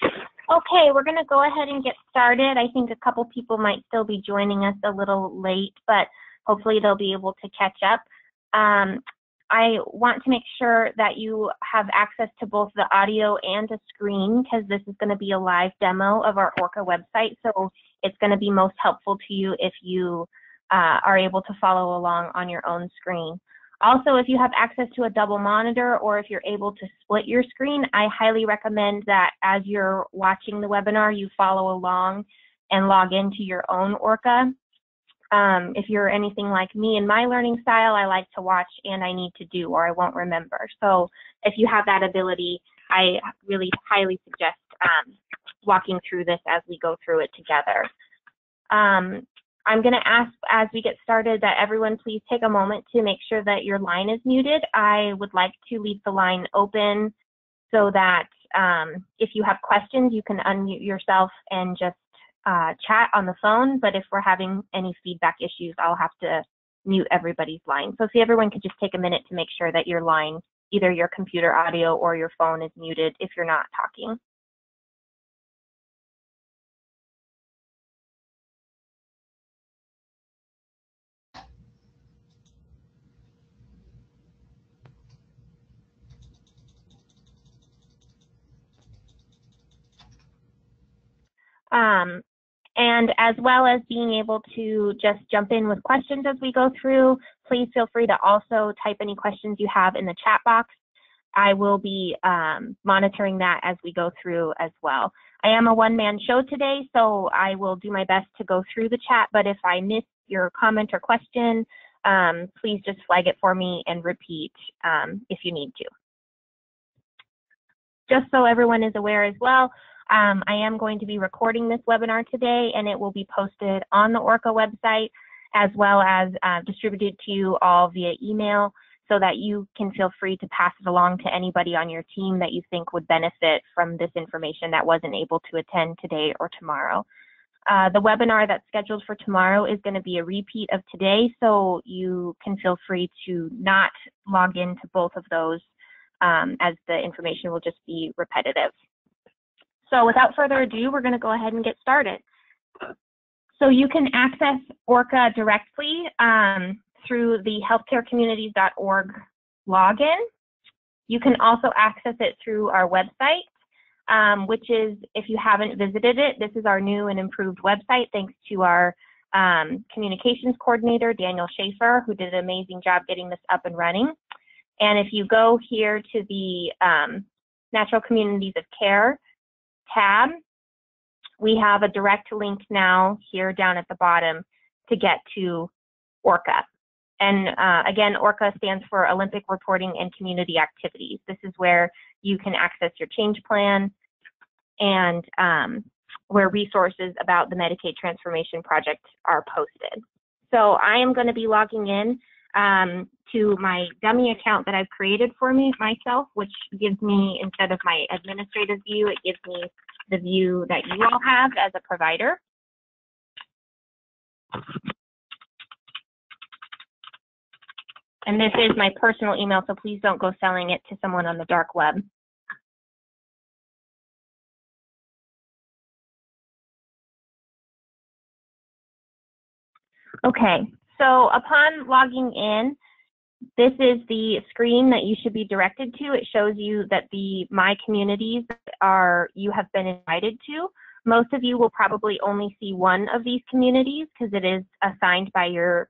Okay, we're going to go ahead and get started. I think a couple people might still be joining us a little late, but hopefully they'll be able to catch up. I want to make sure that you have access to both the audio and the screen because this is going to be a live demo of our ORCA website, so it's going to be most helpful to you if you are able to follow along on your own screen. Also, if you have access to a double monitor or if you're able to split your screen, I highly recommend that as you're watching the webinar, you follow along and log into your own ORCA. If you're anything like me in my learning style, I like to watch and I need to do or I won't remember. So if you have that ability, I really highly suggest walking through this as we go through it together. I'm going to ask as we get started that everyone please take a moment to make sure that your line is muted. I would like to leave the line open so that if you have questions, you can unmute yourself and just chat on the phone. But if we're having any feedback issues, I'll have to mute everybody's line. So if everyone could just take a minute to make sure that your line, either your computer audio or your phone is muted if you're not talking. And as well as being able to just jump in with questions as we go through, please feel free to also type any questions you have in the chat box. I will be monitoring that as we go through as well. I am a one-man show today, so I will do my best to go through the chat, but if I miss your comment or question, please just flag it for me and repeat if you need to. Just so everyone is aware as well, I am going to be recording this webinar today and it will be posted on the ORCA website as well as distributed to you all via email so that you can feel free to pass it along to anybody on your team that you think would benefit from this information that wasn't able to attend today or tomorrow. The webinar that's scheduled for tomorrow is going to be a repeat of today, so you can feel free to not log into both of those as the information will just be repetitive. So without further ado, we're going to go ahead and get started. So you can access ORCA directly through the healthcarecommunities.org login. You can also access it through our website, which is, if you haven't visited it, this is our new and improved website thanks to our communications coordinator, Daniel Schaefer, who did an amazing job getting this up and running. And if you go here to the Natural Communities of Care tab, we have a direct link now here down at the bottom to get to ORCA. And again, ORCA stands for Olympic Reporting and Community Activities. This is where you can access your change plan and where resources about the Medicaid Transformation Project are posted. So I am going to be logging in to my dummy account that I've created for myself, which gives me, instead of my administrative view, it gives me the view that you all have as a provider. And this is my personal email, so please don't go selling it to someone on the dark web. Okay, so upon logging in, this is the screen that you should be directed to. It shows you that the My Communities you have been invited to. Most of you will probably only see one of these communities because it is assigned by your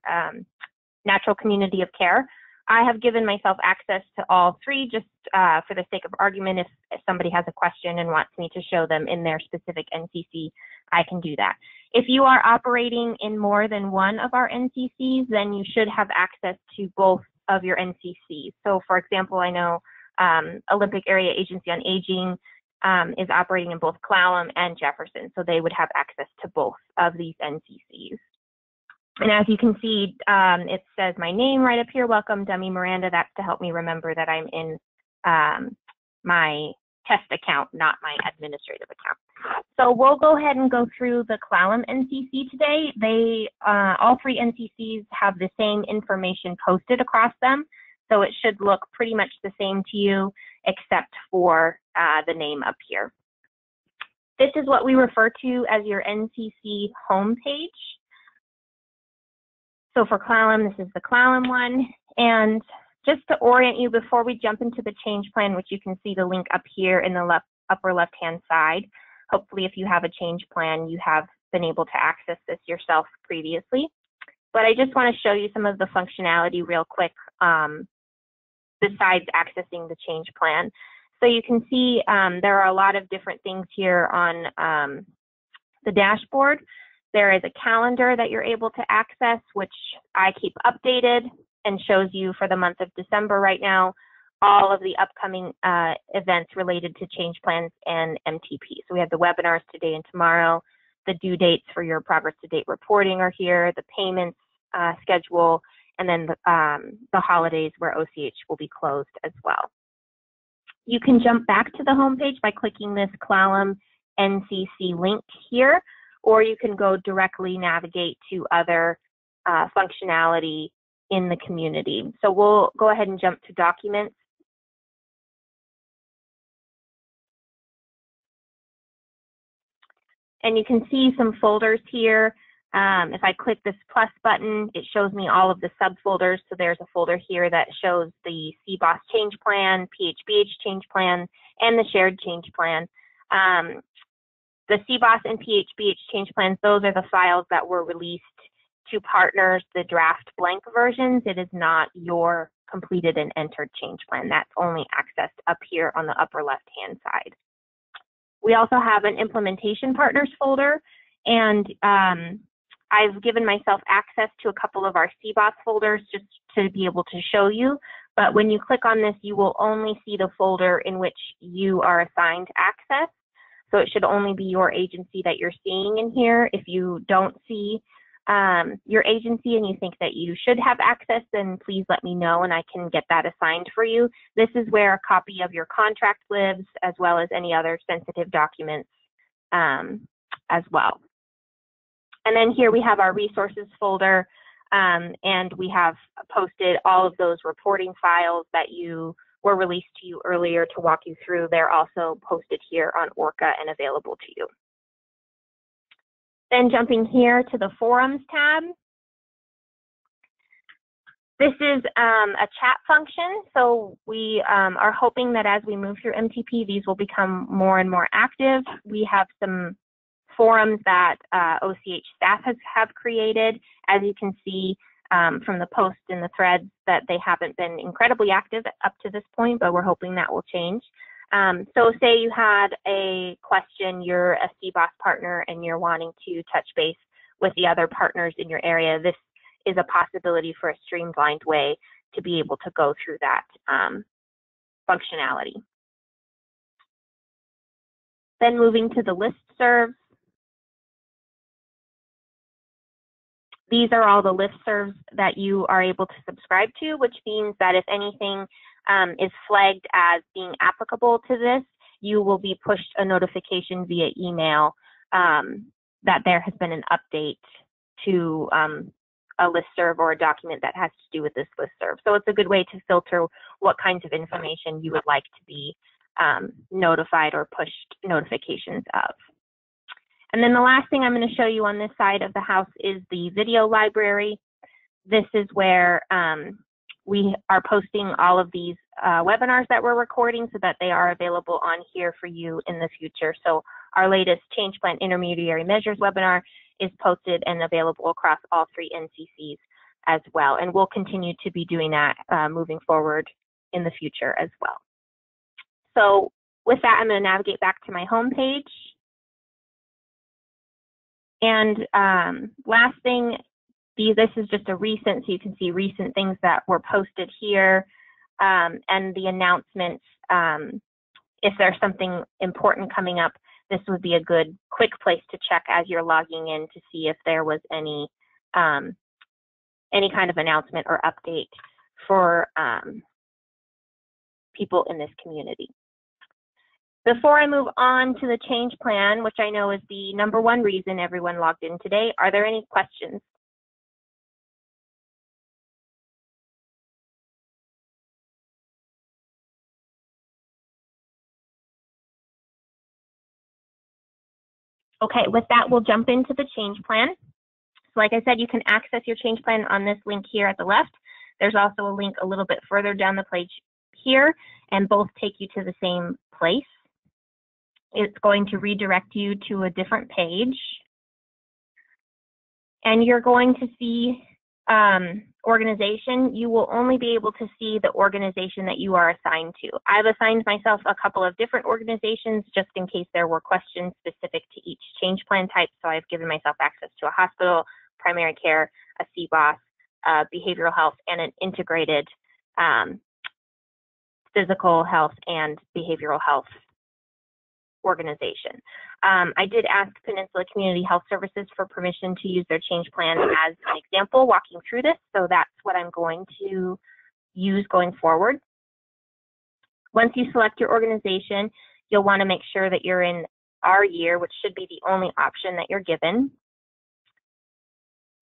natural community of care. I have given myself access to all three just for the sake of argument. If somebody has a question and wants me to show them in their specific NCC, I can do that. If you are operating in more than one of our NCCs, then you should have access to both of your NCCs. So for example, I know Olympic Area Agency on Aging is operating in both Clallam and Jefferson, so they would have access to both of these NCCs. And as you can see, it says my name right up here, welcome Demi Miranda. That's to help me remember that I'm in my test account, not my administrative account. So we'll go ahead and go through the Clallam NCC today. All three NCCs have the same information posted across them, so it should look pretty much the same to you, except for the name up here. This is what we refer to as your NCC homepage. So for Clallam, this is the Clallam one. And just to orient you before we jump into the change plan, which you can see the link up here in the upper left-hand side. Hopefully, if you have a change plan, you have been able to access this yourself previously. But I just want to show you some of the functionality real quick besides accessing the change plan. So you can see there are a lot of different things here on the dashboard. There is a calendar that you're able to access, which I keep updated and shows you for the month of December right now, all of the upcoming events related to change plans and MTP. So we have the webinars today and tomorrow. The due dates for your progress to date reporting are here, the payments schedule, and then the holidays where OCH will be closed as well. You can jump back to the homepage by clicking this Clallam NCC link here, or you can go directly navigate to other functionality in the community. So we'll go ahead and jump to documents. And you can see some folders here. If I click this plus button, it shows me all of the subfolders. So there's a folder here that shows the CBOSS change plan, PHBH change plan, and the shared change plan. The CBOSS and PHBH change plans, those are the files that were released to partners, the draft blank versions. It is not your completed and entered change plan. That's only accessed up here on the upper left-hand side. We also have an implementation partners folder, and I've given myself access to a couple of our CBOSS folders just to be able to show you. But when you click on this, you will only see the folder in which you are assigned access. So it should only be your agency that you're seeing in here. If you don't see your agency and you think that you should have access, then please let me know and I can get that assigned for you. This is where a copy of your contract lives, as well as any other sensitive documents as well. And then here we have our resources folder, and we have posted all of those reporting files that were released to you earlier to walk you through. They're also posted here on Orca and available to you. Then jumping here to the forums tab. This is a chat function, so we are hoping that as we move through MTP, these will become more and more active. We have some forums that OCH staff have created. As you can see from the posts in the threads, that they haven't been incredibly active up to this point, but we're hoping that will change. So say you had a question, you're a CBOSS partner and you're wanting to touch base with the other partners in your area. This is a possibility for a streamlined way to be able to go through that functionality. Then moving to the listservs. These are all the listservs that you are able to subscribe to, which means that if anything is flagged as being applicable to this, you will be pushed a notification via email that there has been an update to a listserv or a document that has to do with this listserv. So it's a good way to filter what kinds of information you would like to be notified or pushed notifications of. And then the last thing I'm going to show you on this side of the house is the video library. This is where we are posting all of these webinars that we're recording so that they are available on here for you in the future. So our latest Change Plan Intermediary Measures webinar is posted and available across all 3 NCCs as well. And we'll continue to be doing that moving forward in the future as well. So with that, I'm going to navigate back to my home page. And last thing, this is just a recent, so you can see recent things that were posted here, and the announcements. If there's something important coming up, this would be a good quick place to check as you're logging in to see if there was any kind of announcement or update for people in this community. Before I move on to the change plan, which I know is the #1 reason everyone logged in today, are there any questions? Okay, with that, we'll jump into the change plan. So like I said, you can access your change plan on this link here at the left. There's also a link a little bit further down the page here, and both take you to the same place. It's going to redirect you to a different page. And you're going to see organization. You will only be able to see the organization that you are assigned to. I've assigned myself a couple of different organizations just in case there were questions specific to each change plan type. So I've given myself access to a hospital, primary care, a CBOSS, behavioral health, and an integrated physical health and behavioral health organization. I did ask Peninsula Community Health Services for permission to use their change plan as an example walking through this, so that's what I'm going to use going forward. Once you select your organization, you'll want to make sure that you're in our year, which should be the only option that you're given.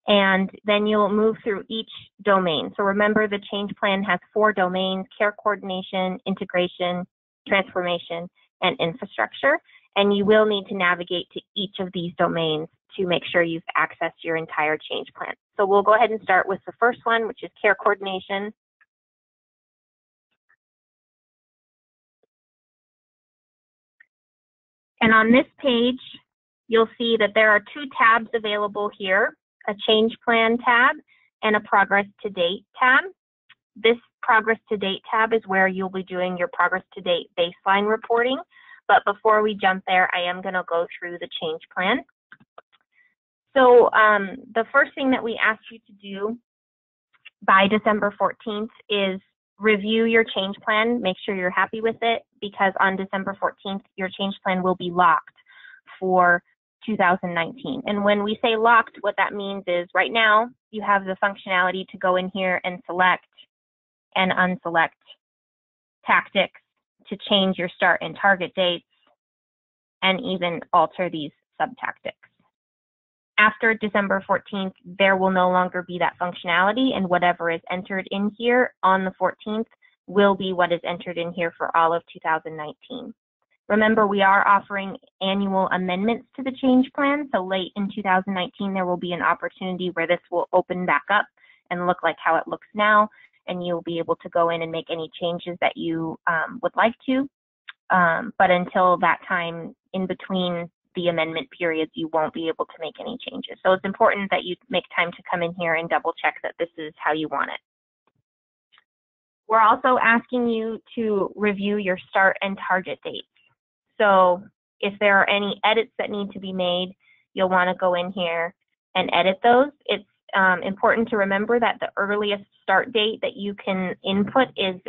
And then you'll move through each domain. So remember, the change plan has 4 domains: care coordination, integration, transformation, and infrastructure. And you will need to navigate to each of these domains to make sure you've accessed your entire change plan. So we'll go ahead and start with the first one, which is care coordination. And on this page, you'll see that there are 2 tabs available here: a change plan tab and a progress to date tab. This progress to date tab is where you'll be doing your progress to date baseline reporting. But before we jump there, I am going to go through the change plan. So the first thing that we ask you to do by December 14th is review your change plan, make sure you're happy with it, because on December 14th, your change plan will be locked for 2019. And when we say locked, what that means is right now you have the functionality to go in here and select and unselect tactics to change your start and target dates and even alter these sub-tactics. After December 14th, there will no longer be that functionality, and whatever is entered in here on the 14th will be what is entered in here for all of 2019. Remember, we are offering annual amendments to the change plan, so late in 2019 there will be an opportunity where this will open back up and look like how it looks now, and you'll be able to go in and make any changes that you would like to. But until that time, in between the amendment periods, you won't be able to make any changes. So it's important that you make time to come in here and double check that this is how you want it. We're also asking you to review your start and target dates. So if there are any edits that need to be made, you'll want to go in here and edit those. It's important to remember that the earliest start date that you can input is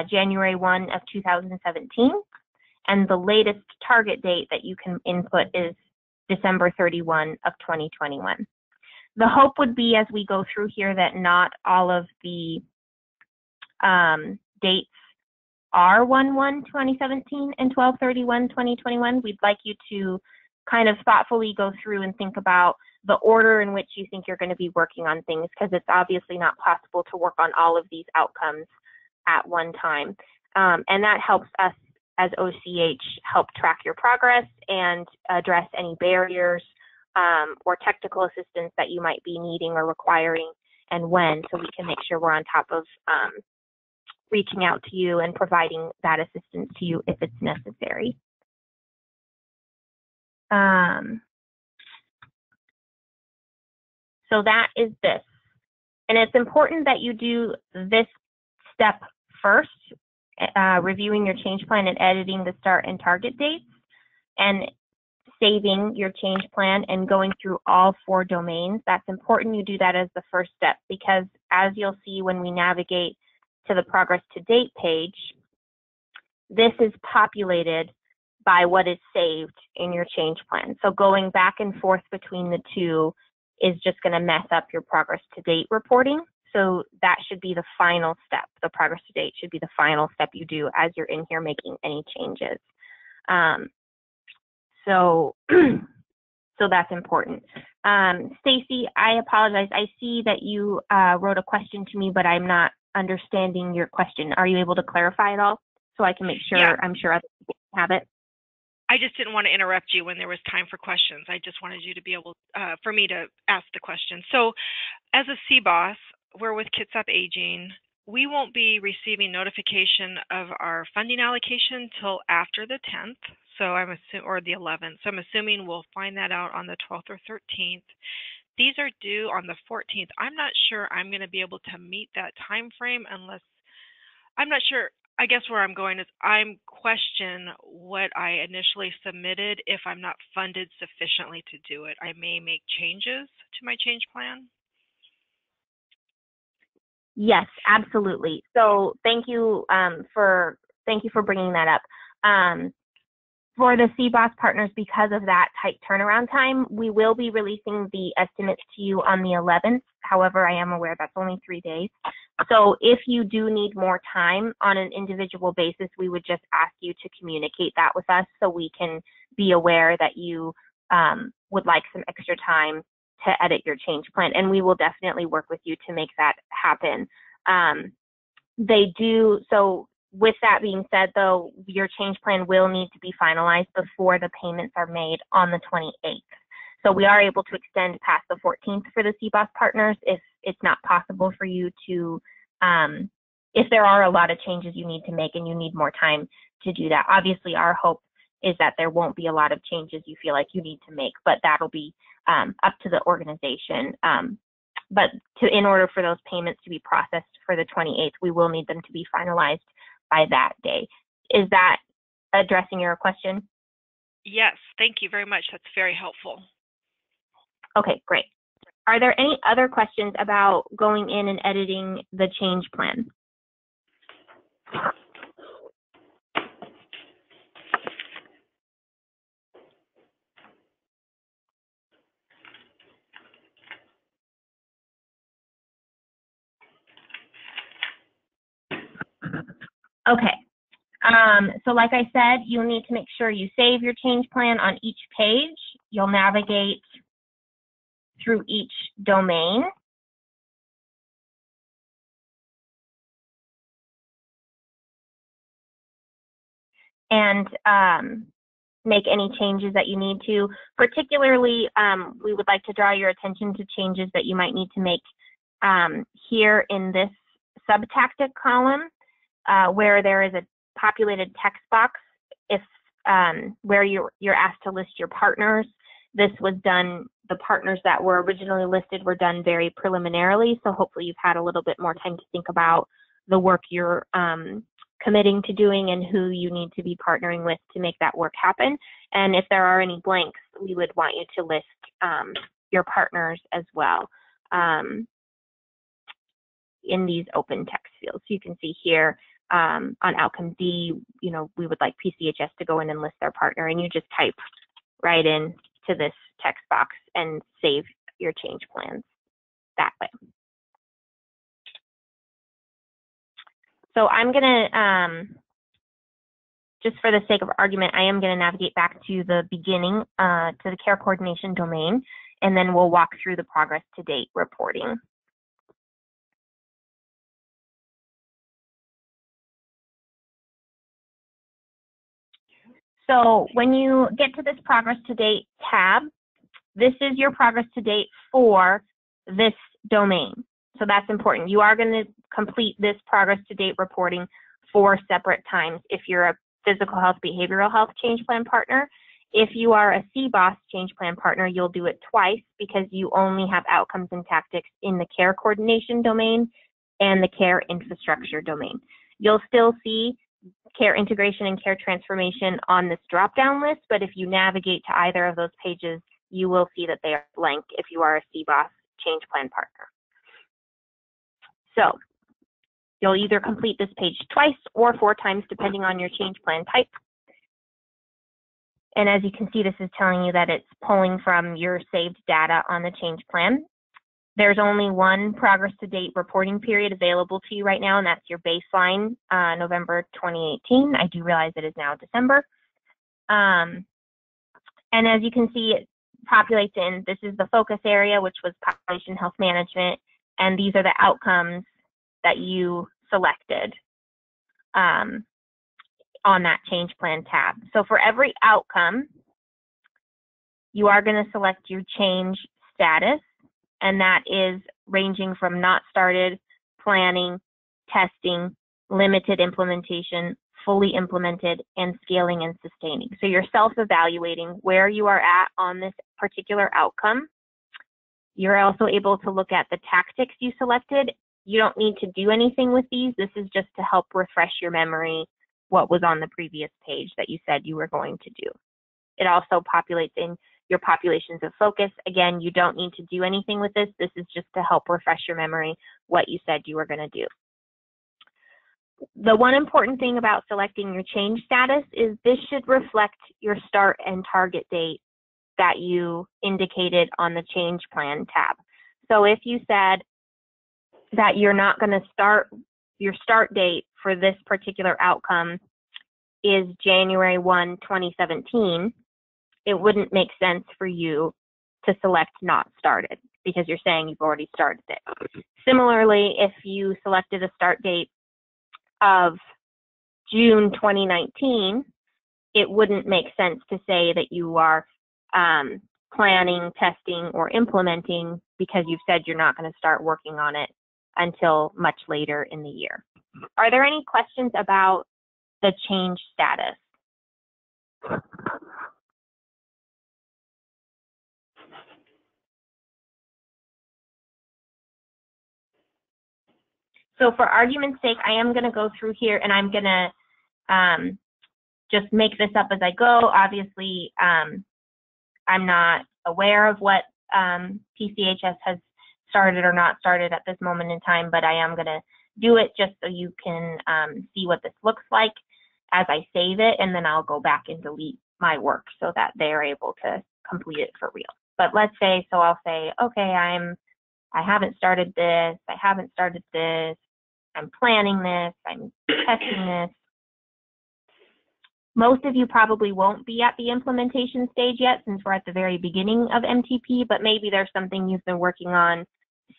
January 1 of 2017, and the latest target date that you can input is December 31 of 2021. The hope would be, as we go through here, that not all of the dates are 1/1/2017 and 12/31/2021. We'd like you to kind of thoughtfully go through and think about the order in which you think you're going to be working on things, because it's obviously not possible to work on all of these outcomes at one time. And that helps us as OCH help track your progress and address any barriers or technical assistance that you might be needing or requiring, and when, so we can make sure we're on top of reaching out to you and providing that assistance to you if it's necessary. So that is this. And it's important that you do this step first, reviewing your change plan and editing the start and target dates, and saving your change plan and going through all 4 domains. That's important you do that as the first step, because as you'll see when we navigate to the progress to date page, this is populated by what is saved in your change plan. So going back and forth between the 2 is just going to mess up your progress to date reporting. So that should be the final step. The progress to date should be the final step you do as you're in here making any changes. So that's important. Stacy, I apologize. I see that you wrote a question to me, but I'm not understanding your question. Are you able to clarify it all so I can make sure? Yeah. I'm sure other people have it. I just didn't want to interrupt you when there was time for questions. I just wanted you to be able, for me to ask the question. So as a CBOSS, we're with Kitsap Aging. We won't be receiving notification of our funding allocation till after the 10th, or the 11th. So I'm assuming we'll find that out on the 12th or 13th. These are due on the 14th. I'm not sure I'm going to be able to meet that time frame unless, I'm not sure. I guess where I'm going is I'm question what I initially submitted if I'm not funded sufficiently to do it. I may make changes to my change plan. Yes, absolutely. So thank you for bringing that up. For the CBOSS partners, because of that tight turnaround time, we will be releasing the estimates to you on the 11th. However, I am aware that's only 3 days. So if you do need more time on an individual basis, we would just ask you to communicate that with us so we can be aware that you would like some extra time to edit your change plan. And we will definitely work with you to make that happen. So with that being said, though, your change plan will need to be finalized before the payments are made on the 28th. So we are able to extend past the 14th for the CBOSS partners if it's not possible for you to, if there are a lot of changes you need to make and you need more time to do that. Obviously, our hope is that there won't be a lot of changes you feel like you need to make, but that'll be up to the organization. But in order for those payments to be processed for the 28th, we will need them to be finalized by that day. Is that addressing your question? Yes, thank you very much. That's very helpful. Okay, great. Are there any other questions about going in and editing the change plan? Okay. So like I said, you'll need to make sure you save your change plan on each page. You'll navigate through each domain. And make any changes that you need to. Particularly, we would like to draw your attention to changes that you might need to make here in this sub-tactic column, where there is a populated text box where you're asked to list your partners. This was done, the partners that were originally listed were done very preliminarily, so hopefully you've had a little bit more time to think about the work you're committing to doing and who you need to be partnering with to make that work happen. And if there are any blanks, we would want you to list your partners as well in these open text fields. So you can see here on outcome D, we would like PCHS to go in and list their partner, and you just type right in to this text box and save your change plans that way. So I'm going to, just for the sake of argument, I am going to navigate back to the beginning, to the care coordination domain, and then we'll walk through the progress to date reporting. So when you get to this progress to date tab, this is your progress to date for this domain. So that's important. You are going to complete this progress to date reporting 4 separate times if you're a physical health, behavioral health change plan partner. If you are a CBOSS change plan partner, you'll do it twice because you only have outcomes and tactics in the care coordination domain and the care infrastructure domain. You'll still see care integration and care transformation on this drop-down list, but if you navigate to either of those pages, you will see that they are blank if you are a CBOSS change plan partner. So you'll either complete this page twice or 4 times, depending on your change plan type. And as you can see, this is telling you that it's pulling from your saved data on the change plan. There's only one progress to date reporting period available to you right now, and that's your baseline, November 2018. I do realize it is now December. And as you can see, it populates in, this is the focus area, which was population health management, and these are the outcomes that you selected. on that change plan tab. So for every outcome, you are going to select your change status, and that is ranging from not started, planning, testing, limited implementation, fully implemented, and scaling and sustaining. So you're self-evaluating where you are at on this particular outcome. You're also able to look at the tactics you selected. You don't need to do anything with these. This is just to help refresh your memory what was on the previous page that you said you were going to do. It also populates in your populations of focus. Again, you don't need to do anything with this. This is just to help refresh your memory what you said you were going to do. The one important thing about selecting your change status is this should reflect your start and target date that you indicated on the change plan tab. So if you said that you're not going to start, your start date for this particular outcome is January 1, 2017, it wouldn't make sense for you to select not started because you're saying you've already started it. Similarly, if you selected a start date of June 2019, it wouldn't make sense to say that you are planning, testing, or implementing because you've said you're not going to start working on it until much later in the year. Are there any questions about the change status? So for argument's sake, I am going to go through here and I'm going to just make this up as I go. Obviously, I'm not aware of what PCHS has started or not started at this moment in time, but I am going to do it just so you can see what this looks like as I save it, and then I'll go back and delete my work so that they're able to complete it for real. But let's say, so I'll say, okay, I haven't started this, I haven't started this, I'm planning this, I'm testing this. Most of you probably won't be at the implementation stage yet since we're at the very beginning of MTP, but maybe there's something you've been working on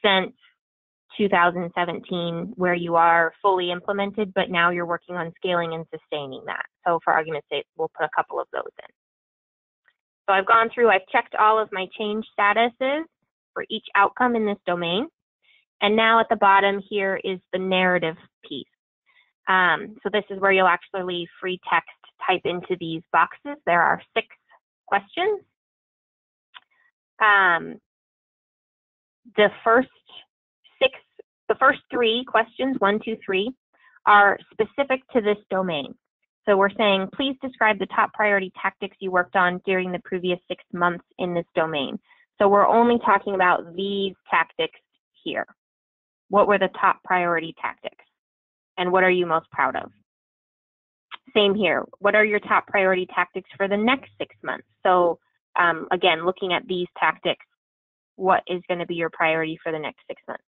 since 2017 where you are fully implemented, but now you're working on scaling and sustaining that. So for argument's sake, we'll put a couple of those in. So I've gone through, I've checked all of my change statuses for each outcome in this domain. And now at the bottom here is the narrative piece. So this is where you'll actually free text type into these boxes. There are 6 questions. The first 3 questions, 1, 2, 3, are specific to this domain. So we're saying, please describe the top priority tactics you worked on during the previous 6 months in this domain. So we're only talking about these tactics here. What were the top priority tactics? And what are you most proud of? Same here. What are your top priority tactics for the next 6 months? So again, looking at these tactics, what is going to be your priority for the next 6 months?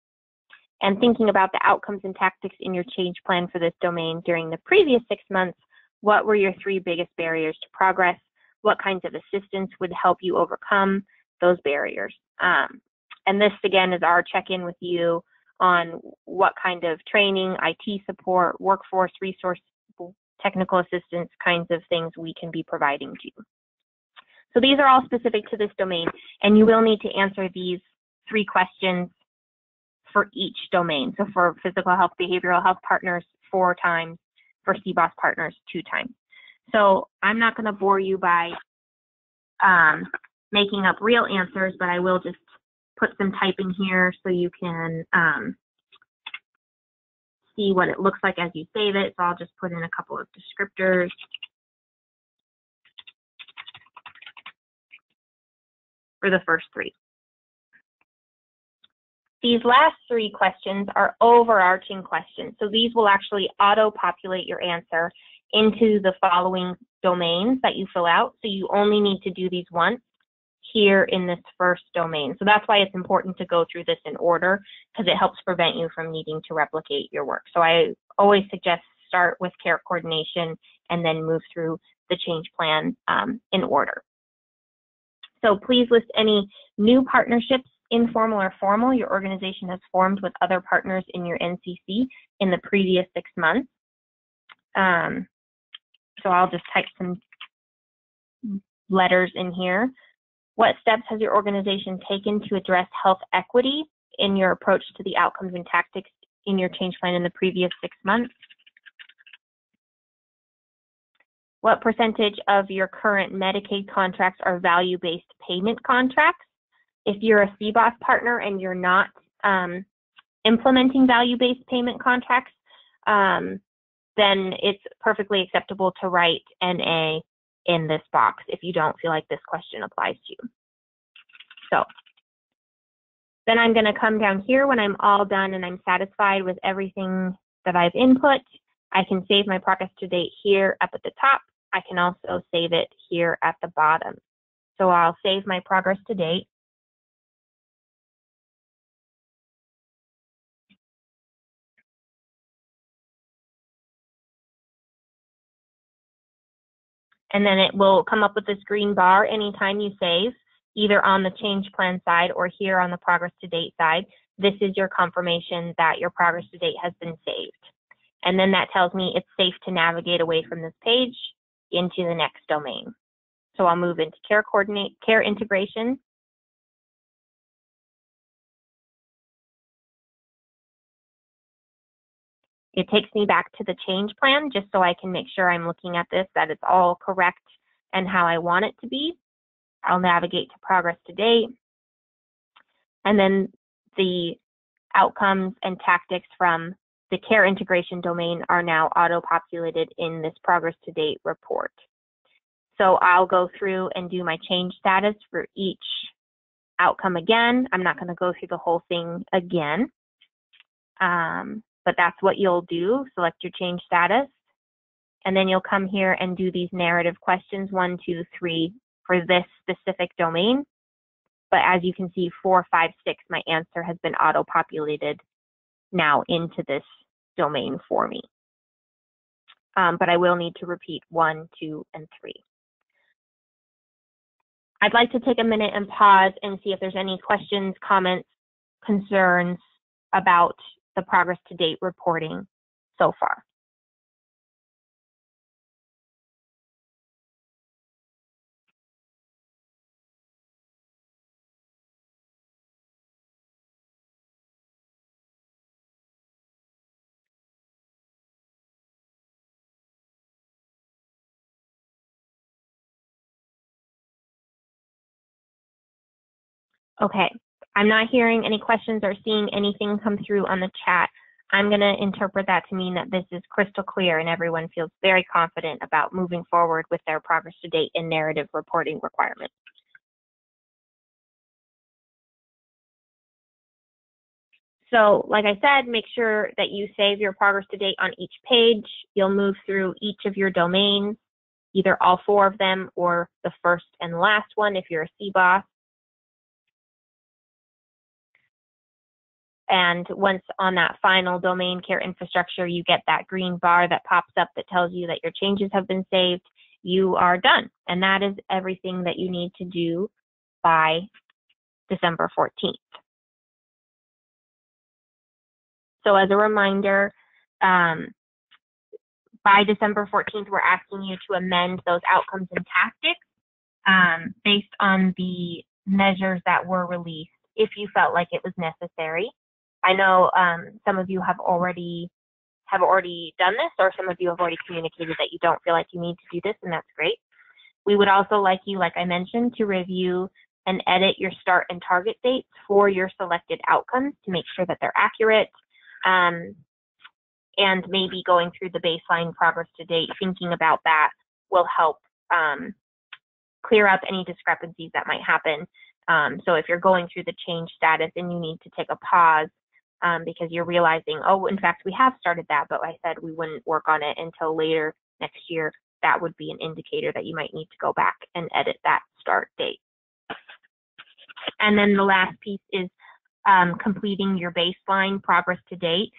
And thinking about the outcomes and tactics in your change plan for this domain during the previous 6 months, what were your 3 biggest barriers to progress? What kinds of assistance would help you overcome those barriers? And this, again, is our check-in with you on what kind of training, IT support, workforce, resource, technical assistance kinds of things we can be providing to you. So these are all specific to this domain, and you will need to answer these 3 questions for each domain. So for physical health, behavioral health partners, 4 times, for CBOSS partners, 2 times. So I'm not going to bore you by making up real answers, but I will just put some typing here so you can see what it looks like as you save it. So I'll just put in a couple of descriptors. For the first 3. These last 3 questions are overarching questions. So these will actually auto-populate your answer into the following domains that you fill out. So you only need to do these once here in this first domain. So that's why it's important to go through this in order, because it helps prevent you from needing to replicate your work. So I always suggest start with care coordination and then move through the change plan in order. So please list any new partnerships, informal or formal, your organization has formed with other partners in your NCC in the previous 6 months. So I'll just type some letters in here. What steps has your organization taken to address health equity in your approach to the outcomes and tactics in your change plan in the previous 6 months? What percentage of your current Medicaid contracts are value-based payment contracts? If you're a CBOSS partner and you're not implementing value-based payment contracts, then it's perfectly acceptable to write NA in this box if you don't feel like this question applies to you. So then I'm going to come down here when I'm all done and I'm satisfied with everything that I've input. I can save my progress to date here up at the top. I can also save it here at the bottom. So I'll save my progress to date. And then it will come up with this green bar anytime you save, either on the change plan side or here on the progress to date side. This is your confirmation that your progress to date has been saved. And then that tells me it's safe to navigate away from this page into the next domain. So I'll move into care integration. It takes me back to the change plan just so I can make sure I'm looking at this, that it's all correct and how I want it to be. I'll navigate to progress to date. And then the outcomes and tactics from the care integration domain are now auto-populated in this progress to date report. So I'll go through and do my change status for each outcome again. I'm not going to go through the whole thing again, but that's what you'll do. Select your change status, and then you'll come here and do these narrative questions, 1, 2, 3, for this specific domain. But as you can see, 4, 5, 6, my answer has been auto-populated now into this domain for me. But I will need to repeat 1, 2, and 3. I'd like to take a minute and pause and see if there's any questions, comments, concerns about the progress to date reporting so far. Okay, I'm not hearing any questions or seeing anything come through on the chat. I'm going to interpret that to mean that this is crystal clear and everyone feels very confident about moving forward with their progress to date and narrative reporting requirements. So like I said, make sure that you save your progress to date on each page. You'll move through each of your domains, either all 4 of them or the first and last one if you're a CBOSS. And once on that final domain, care infrastructure, you get that green bar that pops up that tells you that your changes have been saved. You are done. And that is everything that you need to do by December 14th. So as a reminder, by December 14th, we're asking you to amend those outcomes and tactics based on the measures that were released if you felt like it was necessary. I know some of you have already done this, or some of you have already communicated that you don't feel like you need to do this, and that's great. We would also like you, like I mentioned, to review and edit your start and target dates for your selected outcomes to make sure that they're accurate, and maybe going through the baseline progress to date, thinking about that will help clear up any discrepancies that might happen. So if you're going through the change status and you need to take a pause because you're realizing, oh, in fact, we have started that, but I said we wouldn't work on it until later next year, that would be an indicator that you might need to go back and edit that start date. And then the last piece is completing your baseline progress to date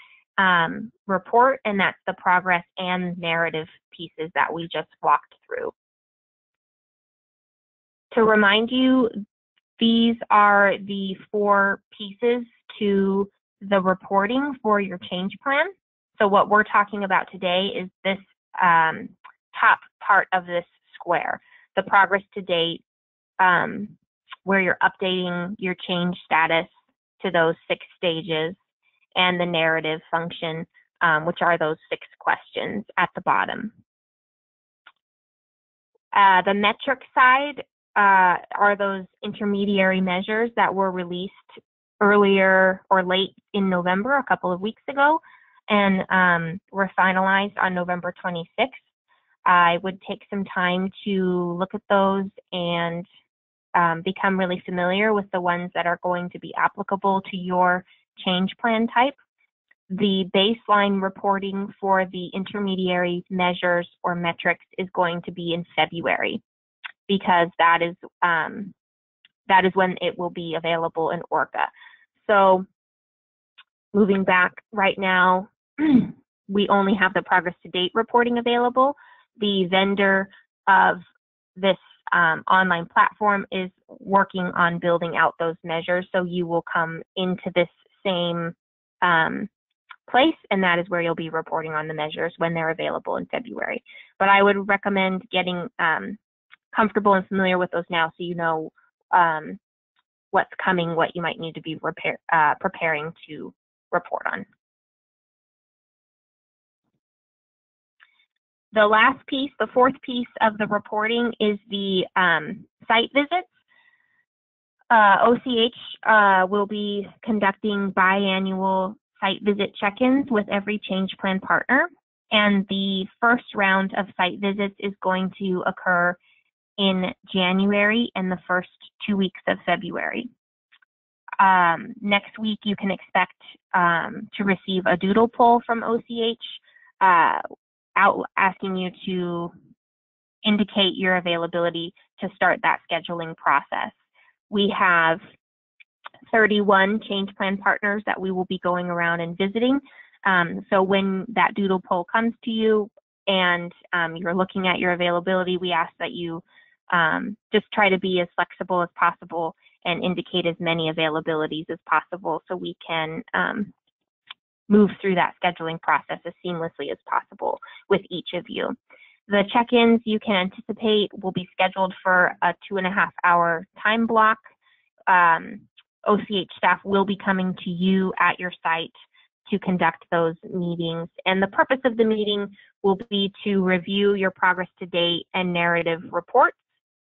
report, and that's the progress and narrative pieces that we just walked through. To remind you, these are the 4 pieces to the reporting for your change plan. So what we're talking about today is this top part of this square, the progress to date, where you're updating your change status to those 6 stages, and the narrative function, which are those 6 questions at the bottom. The metric side are those intermediary measures that were released earlier or late in November, a couple of weeks ago, and were finalized on November 26th. I would take some time to look at those and become really familiar with the ones that are going to be applicable to your change plan type. The baseline reporting for the intermediary measures or metrics is going to be in February, because that is when it will be available in ORCA. So moving back right now, we only have the progress to date reporting available. The vendor of this online platform is working on building out those measures, so you will come into this same place, and that is where you'll be reporting on the measures when they're available in February. But I would recommend getting comfortable and familiar with those now, so you know what's coming, what you might need to be preparing to report on. The last piece, the 4th piece of the reporting, is the site visits. OCH will be conducting biannual site visit check-ins with every change plan partner, and the first round of site visits is going to occur in January and the first 2 weeks of February. Next week, you can expect to receive a doodle poll from OCH asking you to indicate your availability to start that scheduling process. We have 31 change plan partners that we will be going around and visiting. So when that doodle poll comes to you and you're looking at your availability, we ask that you just try to be as flexible as possible and indicate as many availabilities as possible, so we can move through that scheduling process as seamlessly as possible with each of you. The check-ins you can anticipate will be scheduled for a 2.5-hour time block. OCH staff will be coming to you at your site to conduct those meetings, and the purpose of the meeting will be to review your progress to date and narrative reports,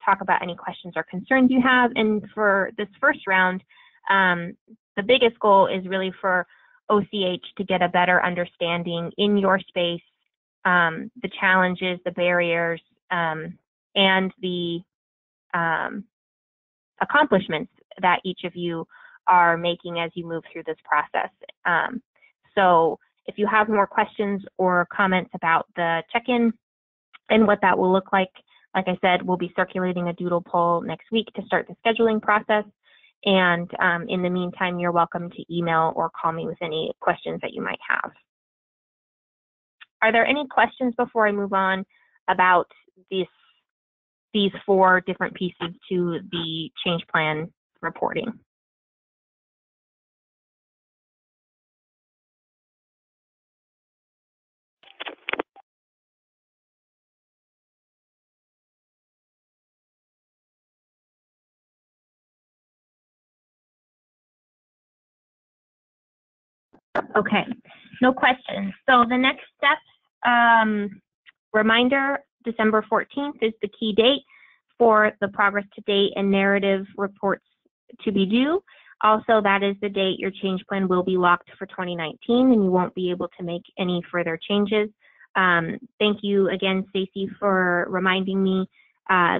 talk about any questions or concerns you have, and for this first round, the biggest goal is really for OCH to get a better understanding in your space, the challenges, the barriers, and the accomplishments that each of you are making as you move through this process. So if you have more questions or comments about the check-in and what that will look like I said, we'll be circulating a doodle poll next week to start the scheduling process. And in the meantime, you're welcome to email or call me with any questions that you might have. Are there any questions before I move on about these 4 different pieces to the change plan reporting? Okay, no questions. So the next steps, reminder, December 14th is the key date for the progress to date and narrative reports to be due. Also, that is the date your change plan will be locked for 2019 and you won't be able to make any further changes. Thank you again, Stacy, for reminding me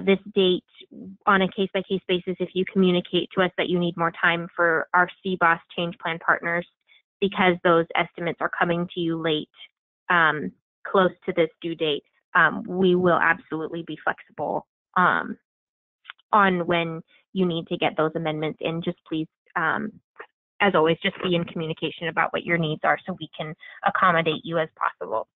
this date on a case-by-case basis if you communicate to us that you need more time for our CBOSS change plan partners, because those estimates are coming to you late, close to this due date. We will absolutely be flexible on when you need to get those amendments in. Just please, as always, just be in communication about what your needs are so we can accommodate you as possible.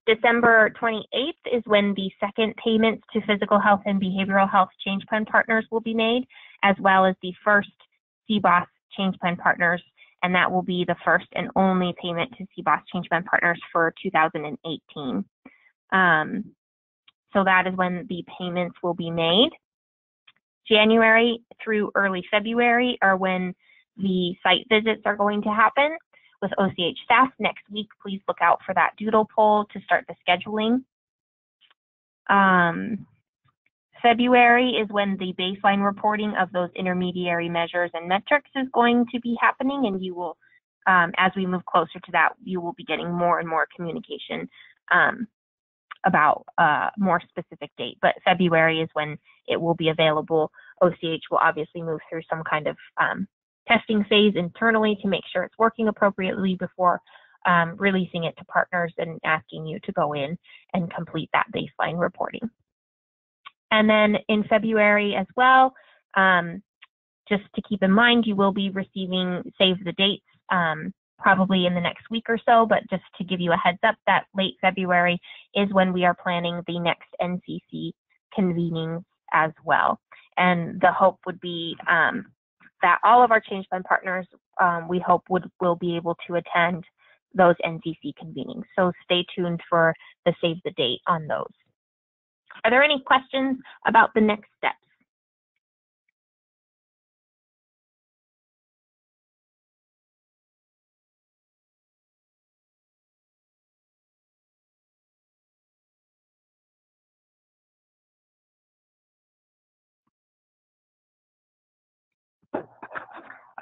December 28th is when the second payments to physical health and behavioral health change plan partners will be made, as well as the first CBOSS change plan partners, and that will be the first and only payment to CBOSS change plan partners for 2018. So that is when the payments will be made. January through early February are when the site visits are going to happen with OCH staff. Next week, please look out for that doodle poll to start the scheduling. February is when the baseline reporting of those intermediary measures and metrics is going to be happening, and you will, as we move closer to that, you will be getting more and more communication about more specific date. But February is when it will be available. OCH will obviously move through some kind of testing phase internally to make sure it's working appropriately before releasing it to partners and asking you to go in and complete that baseline reporting. And then in February as well, just to keep in mind, you will be receiving save the dates probably in the next week or so, but just to give you a heads up that late February is when we are planning the next NCC convenings as well. And the hope would be that all of our change plan partners, we hope will be able to attend those NCC convenings. So stay tuned for the save the date on those. Are there any questions about the next steps?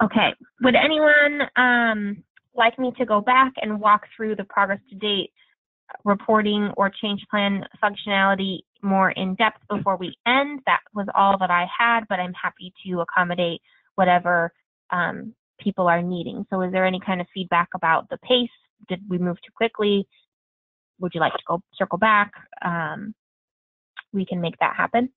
Okay, would anyone like me to go back and walk through the progress to date reporting or change plan functionality more in depth before we end? That was all that I had, but I'm happy to accommodate whatever people are needing. So is there any kind of feedback about the pace? Did we move too quickly? Would you like to go circle back? We can make that happen.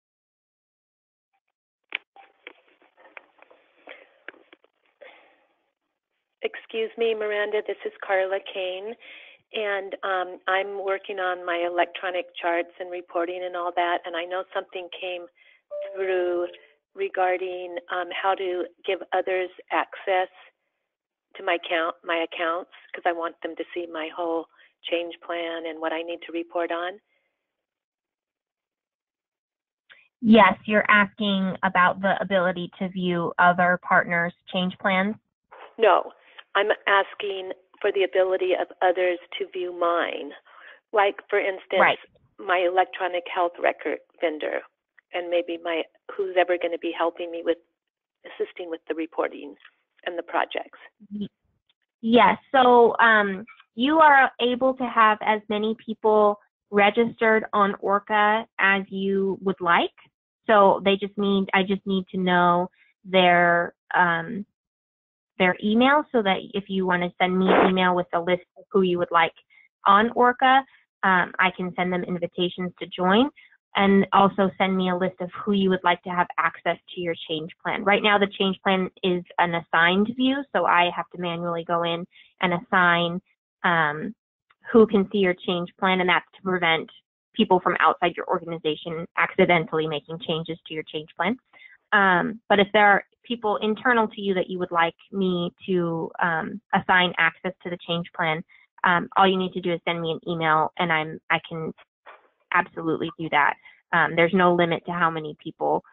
Excuse me, Miranda, this is Carla Kane, and I'm working on my electronic charts and reporting and all that, and I know something came through regarding how to give others access to my accounts, because I want them to see my whole change plan and what I need to report on. Yes, you're asking about the ability to view other partners' change plans? No, I'm asking for the ability of others to view mine. Like, for instance, right. My electronic health record vendor, and maybe who's ever going to be helping me with assisting with the reporting and the projects. Yes, so you are able to have as many people registered on Orca as you would like. So I just need to know their email, so that if you want to send me an email with a list of who you would like on Orca, I can send them invitations to join, and also send me a list of who you would like to have access to your change plan. Right now, the change plan is an assigned view, so I have to manually go in and assign who can see your change plan, and that's to prevent people from outside your organization accidentally making changes to your change plan. But if there are people internal to you that you would like me to assign access to the change plan, all you need to do is send me an email, and I can absolutely do that. There's no limit to how many people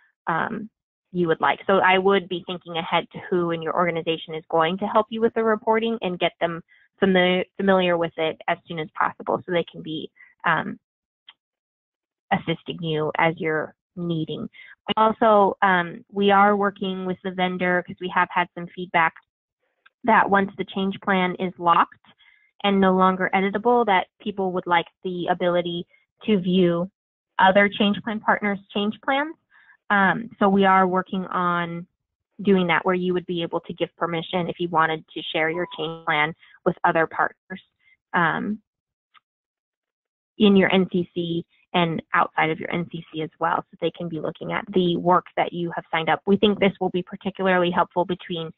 you would like. So I would be thinking ahead to who in your organization is going to help you with the reporting, and get them familiar with it as soon as possible, so they can be assisting you as you're needing. Also, we are working with the vendor, because we have had some feedback that once the change plan is locked and no longer editable, that people would like the ability to view other change plan partners' change plans. So we are working on doing that, where you would be able to give permission if you wanted to share your change plan with other partners in your NCC and outside of your NCC as well, so they can be looking at the work that you have signed up. We think this will be particularly helpful between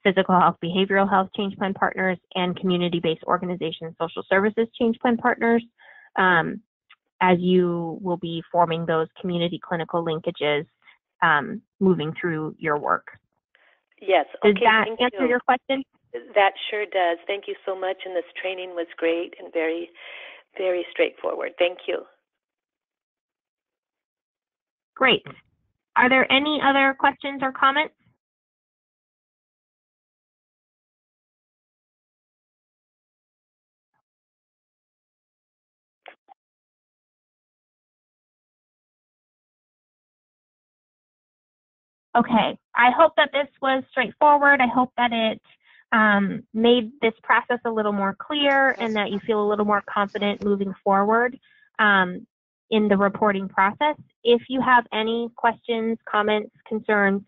physical health, behavioral health change plan partners and community-based organizations, social services change plan partners, as you will be forming those community clinical linkages moving through your work. Yes. Okay, does that answer your question? That sure does. Thank you so much, and this training was great and very, Very straightforward. Thank you. Great. Are there any other questions or comments? Okay, I hope that this was straightforward. I hope that it made this process a little more clear and that you feel a little more confident moving forward in the reporting process. If you have any questions, comments, concerns,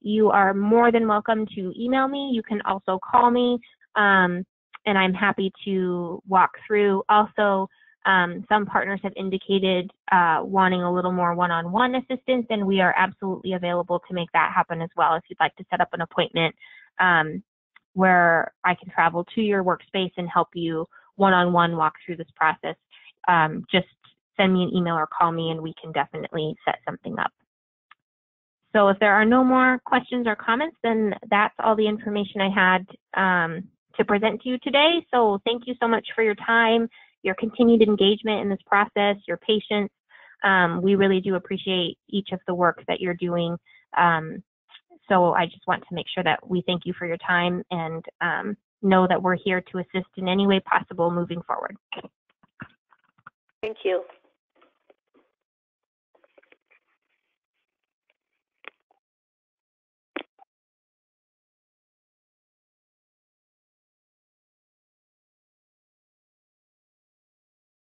you are more than welcome to email me. You can also call me, and I'm happy to walk through. Also, some partners have indicated wanting a little more one-on-one assistance, and we are absolutely available to make that happen as well. If you'd like to set up an appointment where I can travel to your workspace and help you one-on-one walk through this process, just send me an email or call me and we can definitely set something up. So if there are no more questions or comments, then that's all the information I had to present to you today. So thank you so much for your time, your continued engagement in this process, your patience. We really do appreciate each of the work that you're doing. So I just want to make sure that we thank you for your time and know that we're here to assist in any way possible moving forward. Thank you.